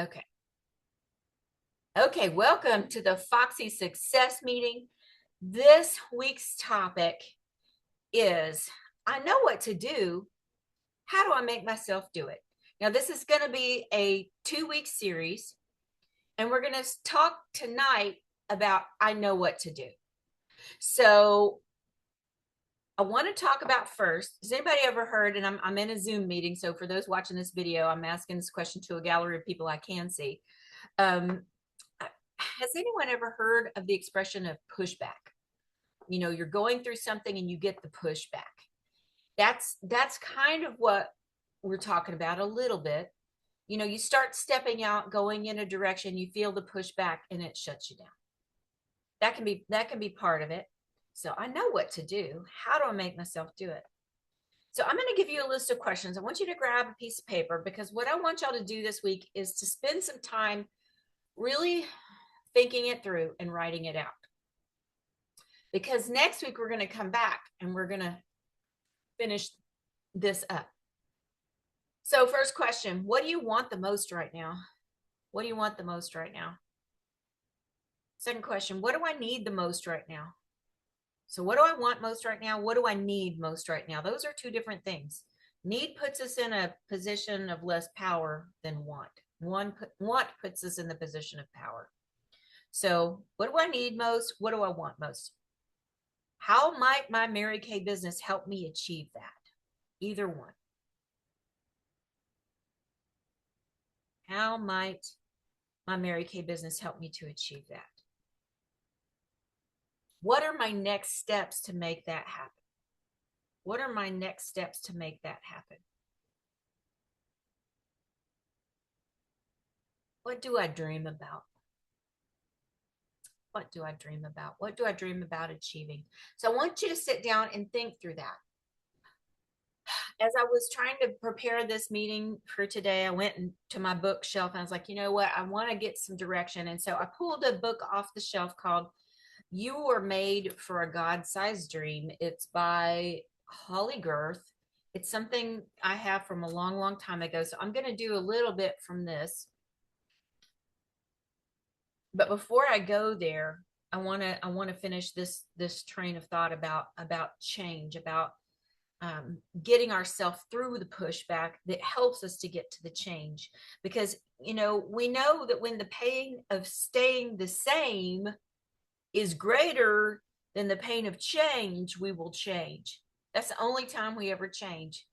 Okay. Okay, welcome to the Foxy Success Meeting. This week's topic is I know what to do. How do I make myself do it? Now, this is going to be a 2-week series, and we're going to talk tonight about I know what to do. So, I want to talk about first. Has anybody ever heard? And I'm in a Zoom meeting, so for those watching this video, I'm asking this question to a gallery of people I can see. Um, has anyone ever heard of the expression of pushback? You're going through something and you get the pushback. That's kind of what we're talking about a little bit. You start stepping out, going in a direction, you feel the pushback and it shuts you down. That can be part of it. So I know what to do. How do I make myself do it? So I'm going to give you a list of questions. I want you to grab a piece of paper because what I want y'all to do this week is to spend some time really thinking it through and writing it out. Because next week we're going to come back and we're going to finish this up. So first question, what do you want the most right now? What do you want the most right now? Second question, what do I need the most right now? So what do I want most right now? What do I need most right now? Those are two different things. Need puts us in a position of less power than want. Want puts us in the position of power. So what do I need most? What do I want most? How might my Mary Kay business help me achieve that? Either one. How might my Mary Kay business help me to achieve that? What are my next steps to make that happen? What are my next steps to make that happen? What do I dream about? What do I dream about? What do I dream about achieving? So I want you to sit down and think through that. As I was trying to prepare this meeting for today, I went to my bookshelf and I was like, you know what? I want to get some direction. And so I pulled a book off the shelf called You Were Made for a God-Sized Dream. It's by Holly Girth. It's something I have from a long, long time ago. So I'm going to do a little bit from this. But before I go there, I want to finish this train of thought about change, about getting ourselves through the pushback that helps us to get to the change. Because we know that when the pain of staying the same is greater than the pain of change, we will change. That's the only time we ever change,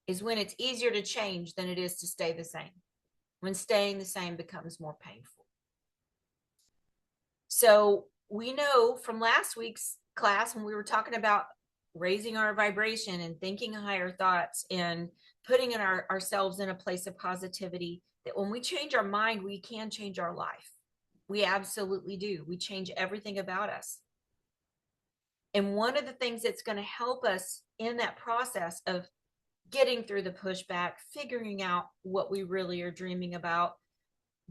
is when it's easier to change than it is to stay the same, when staying the same becomes more painful. So we know from last week's class when we were talking about raising our vibration and thinking higher thoughts and putting ourselves in a place of positivity, that when we change our mind, we can change our life. We absolutely do. We change everything about us. And one of the things that's going to help us in that process of getting through the pushback, figuring out what we really are dreaming about,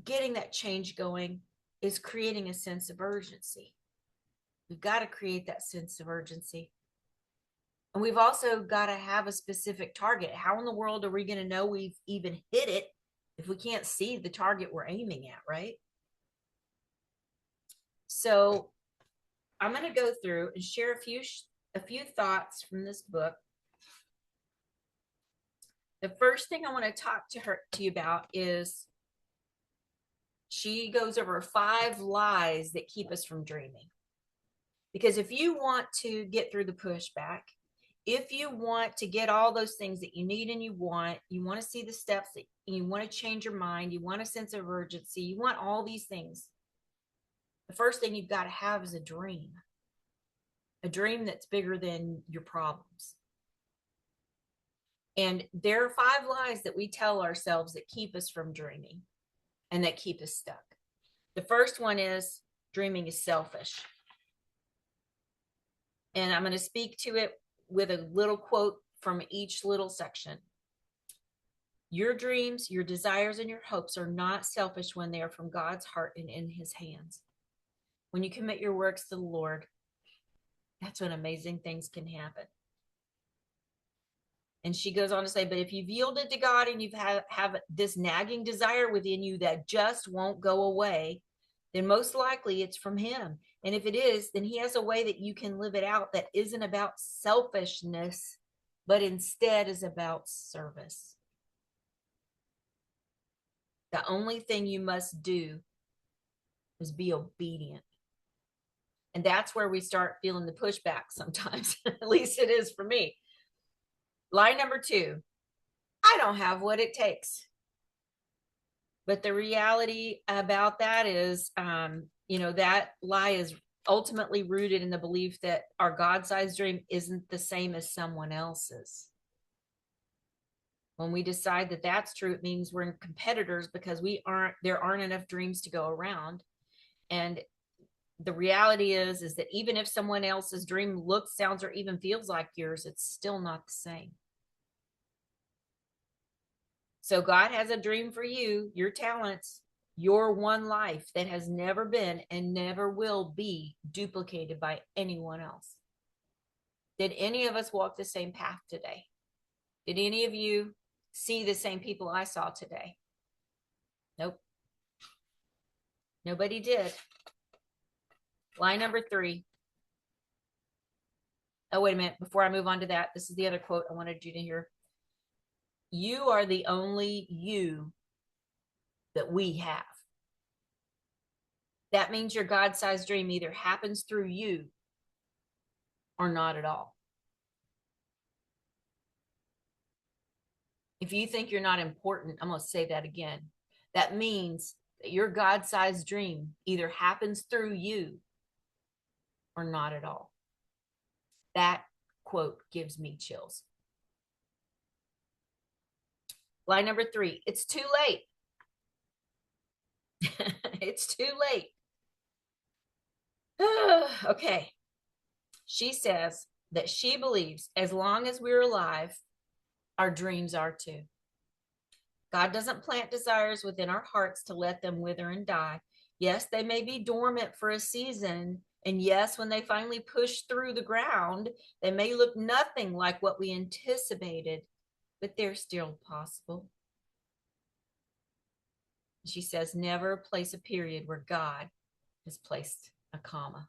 getting that change going, is creating a sense of urgency. We've got to create that sense of urgency. And we've also got to have a specific target. How in the world are we going to know we've even hit it if we can't see the target we're aiming at, right? So I'm going to go through and share a few thoughts from this book. The first thing I want to talk to you about is she goes over 5 lies that keep us from dreaming. Because if you want to get through the pushback, if you want to get all those things that you need and you want to see the steps that you want to change your mind, you want a sense of urgency, you want all these things. The first thing you've got to have is a dream that's bigger than your problems. And there are 5 lies that we tell ourselves that keep us from dreaming and that keep us stuck. The first one is dreaming is selfish. And I'm going to speak to it with a little quote from each little section. Your dreams, your desires, and your hopes are not selfish when they are from God's heart and in his hands. When you commit your works to the Lord, that's when amazing things can happen. And she goes on to say, but if you've yielded to God and you've have this nagging desire within you that just won't go away, then most likely it's from him. And if it is, then he has a way that you can live it out that isn't about selfishness, but instead is about service. The only thing you must do is be obedient. And that's where we start feeling the pushback sometimes. At least it is for me. Lie number 2, I don't have what it takes. But the reality about that is, that lie is ultimately rooted in the belief that our God-sized dream isn't the same as someone else's. When we decide that that's true, it means we're competitors because there aren't enough dreams to go around. And the reality is that even if someone else's dream looks, sounds, or even feels like yours, it's still not the same. So God has a dream for you, your talents, your one life that has never been and never will be duplicated by anyone else. Did any of us walk the same path today? Did any of you see the same people I saw today? Nope. Nobody did. Lie number 3. Oh, wait a minute. Before I move on to that, this is the other quote I wanted you to hear. You are the only you that we have. That means your God-sized dream either happens through you or not at all. If you think you're not important, I'm going to say that again. That means that your God-sized dream either happens through you or not at all. That quote gives me chills. Lie number 3, it's too late. It's too late. Okay. She says that she believes as long as we're alive, our dreams are too. God doesn't plant desires within our hearts to let them wither and die. Yes, they may be dormant for a season. And yes, when they finally push through the ground, they may look nothing like what we anticipated, but they're still possible. She says, never place a period where God has placed a comma.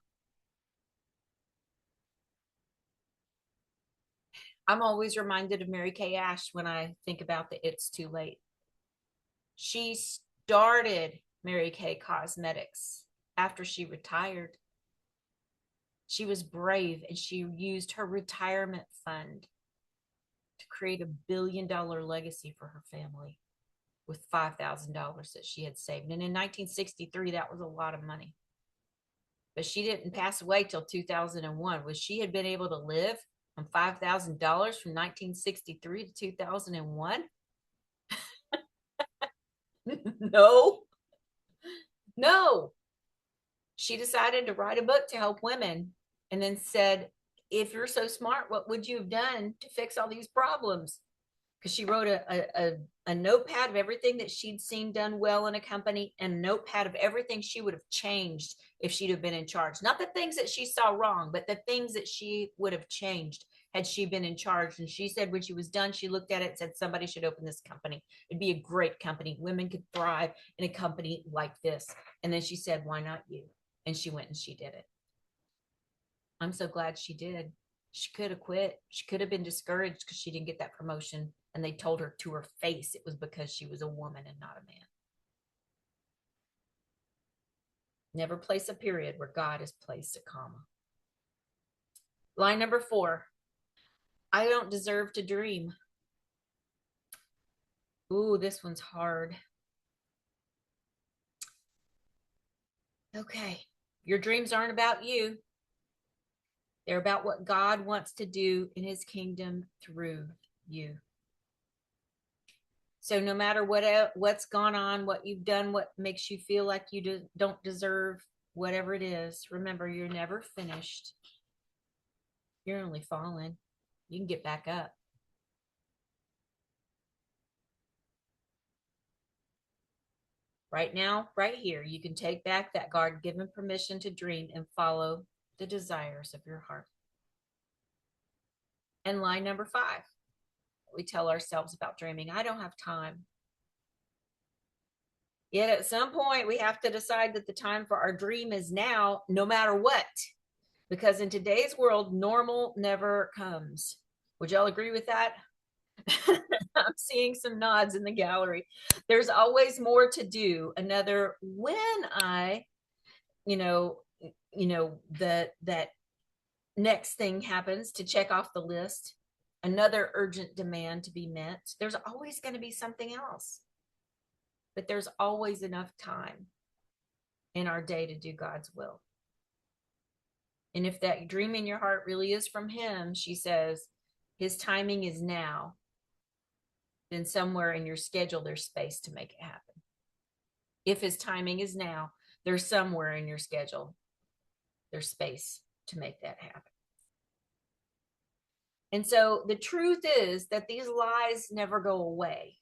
I'm always reminded of Mary Kay Ash when I think about the It's Too Late. She started Mary Kay Cosmetics after she retired. She was brave and she used her retirement fund to create $1 billion legacy for her family with $5,000 that she had saved. And in 1963, that was a lot of money. But she didn't pass away till 2001. Was she had been able to live on $5,000 from 1963 to 2001? No. No. She decided to write a book to help women and then said, if you're so smart, what would you have done to fix all these problems? Because she wrote a notepad of everything that she'd seen done well in a company and a notepad of everything she would have changed if she'd have been in charge. Not the things that she saw wrong, but the things that she would have changed had she been in charge. And she said when she was done, she looked at it and said, somebody should open this company. It'd be a great company. Women could thrive in a company like this. And then she said, why not you? And she went and she did it. I'm so glad she did. She could have quit. She could have been discouraged because she didn't get that promotion. And they told her to her face it was because she was a woman and not a man. Never place a period where God has placed a comma. Line number 4, I don't deserve to dream. Ooh, this one's hard. Okay, your dreams aren't about you. They're about what God wants to do in his kingdom through you. So no matter what's gone on, what you've done, what makes you feel like you don't deserve, whatever it is, remember, you're never finished. You're only falling. You can get back up. Right now, right here, you can take back that God-given permission to dream and follow the desires of your heart. And line number 5, we tell ourselves about dreaming. I don't have time. Yet at some point, we have to decide that the time for our dream is now, no matter what. Because in today's world, normal never comes. Would y'all agree with that? I'm seeing some nods in the gallery. There's always more to do. Another, when I, you know, that next thing happens to check off the list, another urgent demand to be met, there's always going to be something else. But there's always enough time in our day to do God's will. And if that dream in your heart really is from Him, she says, His timing is now, then somewhere in your schedule, there's space to make it happen. If His timing is now, there's somewhere in your schedule, there's space to make that happen. And so the truth is that these lies never go away.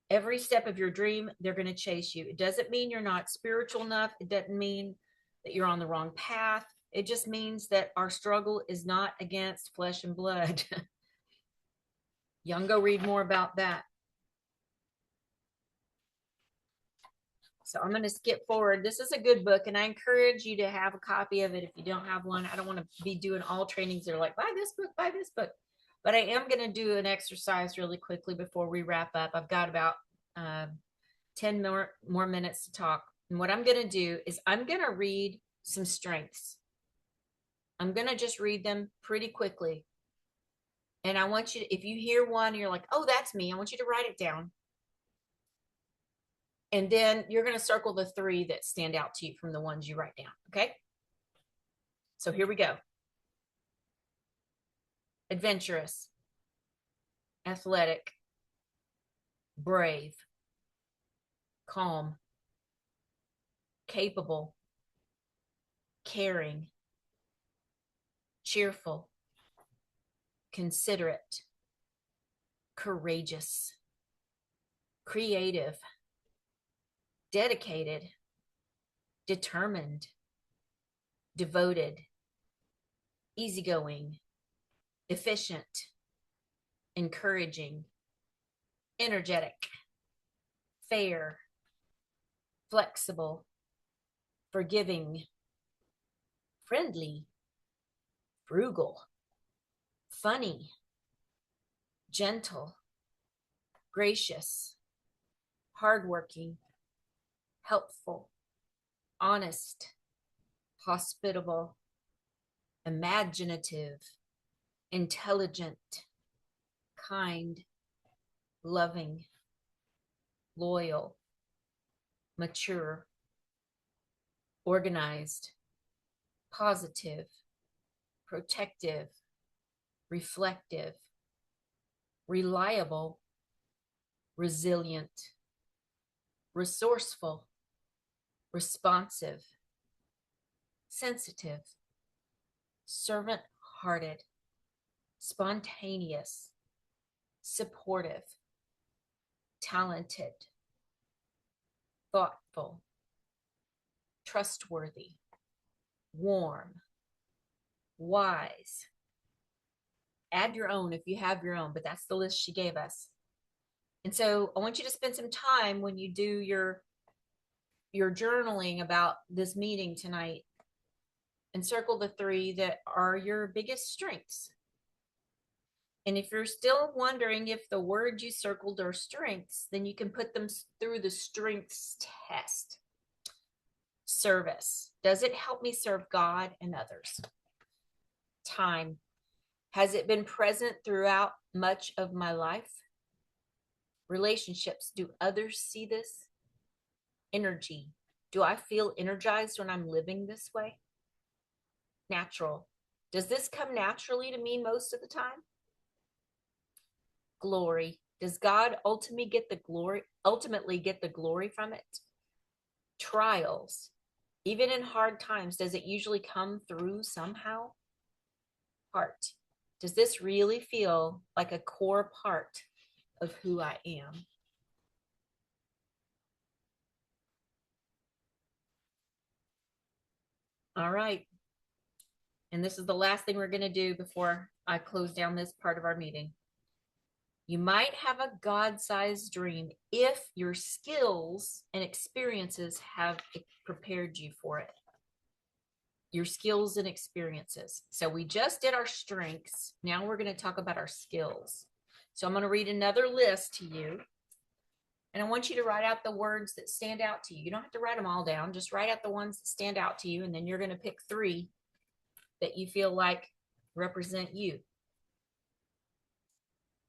Every step of your dream, they're going to chase you. It doesn't mean you're not spiritual enough. It doesn't mean that you're on the wrong path. It just means that our struggle is not against flesh and blood. Y'all can go read more about that. So I'm going to skip forward. This is a good book, and I encourage you to have a copy of it if you don't have one. I don't want to be doing all trainings that are like, buy this book, buy this book. But I am going to do an exercise really quickly before we wrap up. I've got about 10 more minutes to talk. And what I'm going to do is I'm going to read some strengths. I'm going to just read them pretty quickly. And I want you to, if you hear one, you're like, oh, that's me. I want you to write it down. And then you're going to circle the 3 that stand out to you from the ones you write down. Okay. So here we go. Adventurous, athletic, brave, calm, capable, caring, cheerful, considerate, courageous, creative, dedicated, determined, devoted, easygoing, efficient, encouraging, energetic, fair, flexible, forgiving, friendly, frugal, funny, gentle, gracious, hardworking, helpful, honest, hospitable, imaginative, intelligent, kind, loving, loyal, mature, organized, positive, protective, reflective, reliable, resilient, resourceful, responsive, sensitive, servant-hearted, spontaneous, supportive, talented, thoughtful, trustworthy, warm, wise. Add your own if you have your own, but that's the list she gave us. And so I want you to spend some time when you do your journaling about this meeting tonight and circle the 3 that are your biggest strengths. And if you're still wondering if the words you circled are strengths, then you can put them through the strengths test. Service. Does it help me serve God and others? Time. Has it been present throughout much of my life? Relationships. Do others see this? Energy. Do I feel energized when I'm living this way? Natural. Does this come naturally to me most of the time? Glory. Does God ultimately get the glory from it? Trials. Even in hard times, does it usually come through somehow? Heart. Does this really feel like a core part of who I am? All right. And this is the last thing we're going to do before I close down this part of our meeting. You might have a God-sized dream if your skills and experiences have prepared you for it. Your skills and experiences. So we just did our strengths. Now we're going to talk about our skills. So I'm going to read another list to you. And I want you to write out the words that stand out to you. You don't have to write them all down. Just write out the ones that stand out to you. And then you're going to pick 3 that you feel like represent you.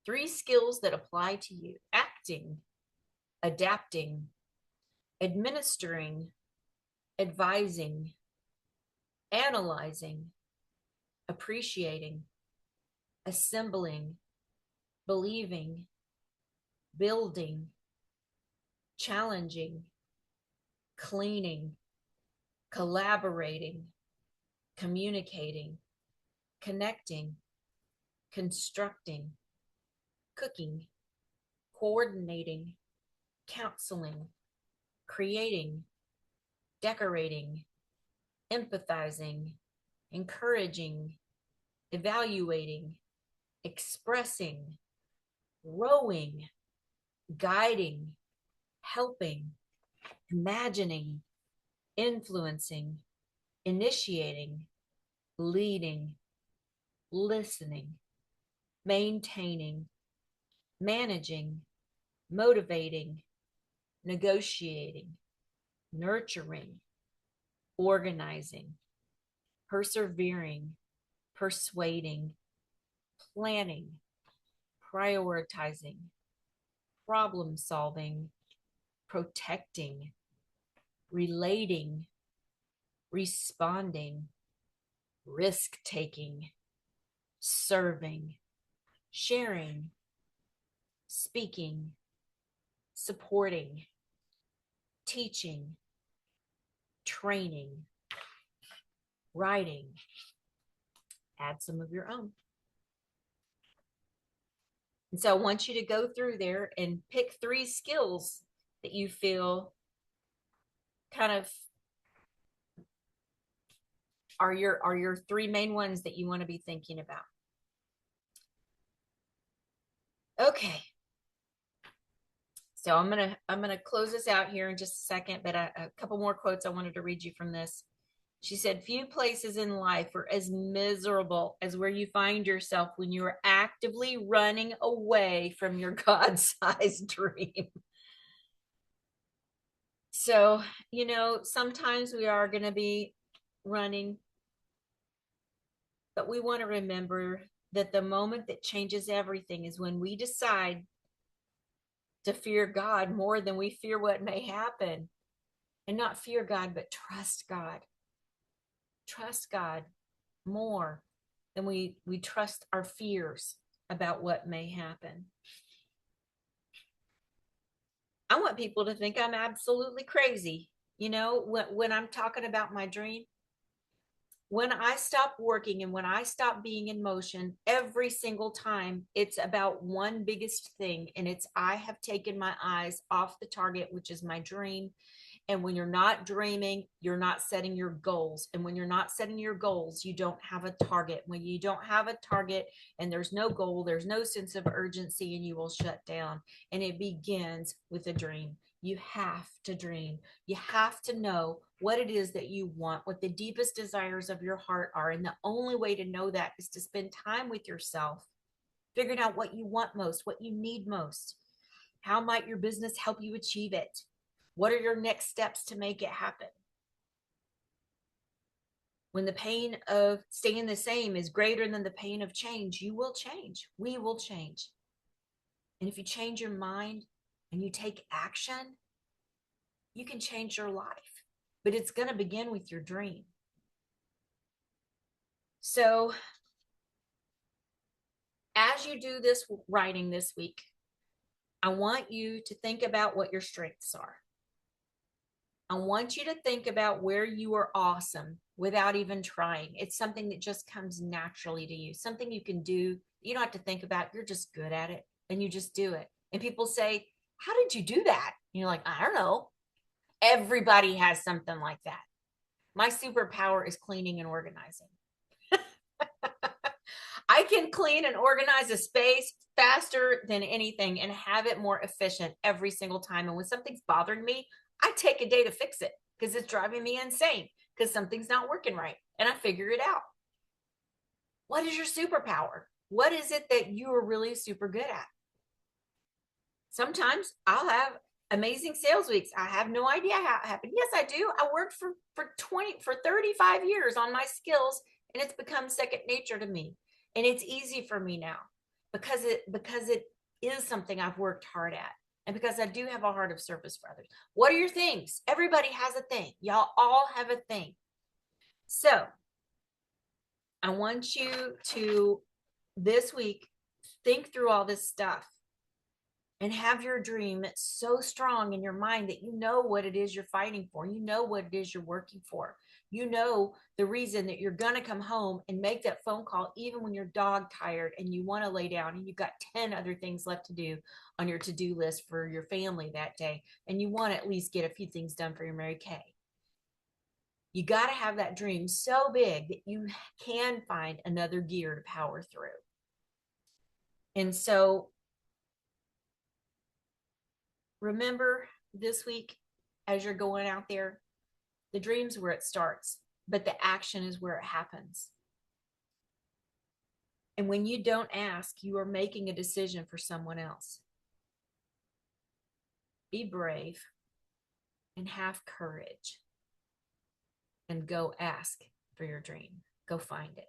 3 skills that apply to you: acting, adapting, administering, advising, analyzing, appreciating, assembling, believing, building, challenging, cleaning, collaborating, communicating, connecting, constructing, cooking, coordinating, counseling, creating, decorating, empathizing, encouraging, evaluating, expressing, rowing, guiding, helping, imagining, influencing, initiating, leading, listening, maintaining, managing, motivating, negotiating, nurturing, organizing, persevering, persuading, planning, prioritizing, problem solving, protecting, relating, responding, risk taking, serving, sharing, speaking, supporting, teaching, training, writing. Add some of your own. And so I want you to go through there and pick 3 skills that you feel kind of are your 3 main ones that you want to be thinking about. Okay. So I'm gonna close this out here in just a second, but a couple more quotes I wanted to read you from this. She said, few places in life are as miserable as where you find yourself when you are actively running away from your God-sized dream. So, sometimes we are going to be running, but we want to remember that the moment that changes everything is when we decide to fear God more than we fear what may happen. And not fear God, but trust God. Trust God more than we trust our fears about what may happen. I want people to think I'm absolutely crazy. When I'm talking about my dream, when I stop working and when I stop being in motion, every single time it's about one biggest thing, and it's I have taken my eyes off the target, which is my dream. And when you're not dreaming, you're not setting your goals. And when you're not setting your goals, you don't have a target. When you don't have a target and there's no goal, there's no sense of urgency, and you will shut down. And it begins with a dream. You have to dream. You have to know what it is that you want, what the deepest desires of your heart are. And the only way to know that is to spend time with yourself, figuring out what you want most, what you need most. How might your business help you achieve it? What are your next steps to make it happen? When the pain of staying the same is greater than the pain of change, you will change. We will change. And if you change your mind and you take action, you can change your life. But it's going to begin with your dream. So as you do this writing this week, I want you to think about what your strengths are. I want you to think about where you are awesome without even trying. It's something that just comes naturally to you, something you can do. You don't have to think about. You're just good at it, and you just do it. And people say, how did you do that? And you're like, I don't know. Everybody has something like that. My superpower is cleaning and organizing. I can clean and organize a space faster than anything and have it more efficient every single time. And when something's bothering me, I take a day to fix it because it's driving me insane because something's not working right. And I figure it out. What is your superpower? What is it that you are really super good at? Sometimes I'll have amazing sales weeks. I have no idea how it happened. Yes, I do. I worked for 35 years on my skills, and it's become second nature to me. And it's easy for me now because it is something I've worked hard at. And because I do have a heart of service for others. What are your things? Everybody has a thing. Y'all all have a thing. So I want you to this week think through all this stuff and have your dream so strong in your mind that you know what it is you're fighting for. You know what it is you're working for. You know the reason that you're going to come home and make that phone call, even when you're dog tired and you want to lay down and you've got 10 other things left to do on your to-do list for your family that day. And you want to at least get a few things done for your Mary Kay. You got to have that dream so big that you can find another gear to power through. And so remember this week, as you're going out there, the dream's where it starts, but the action is where it happens. And when you don't ask, you are making a decision for someone else. Be brave and have courage and go ask for your dream. Go find it.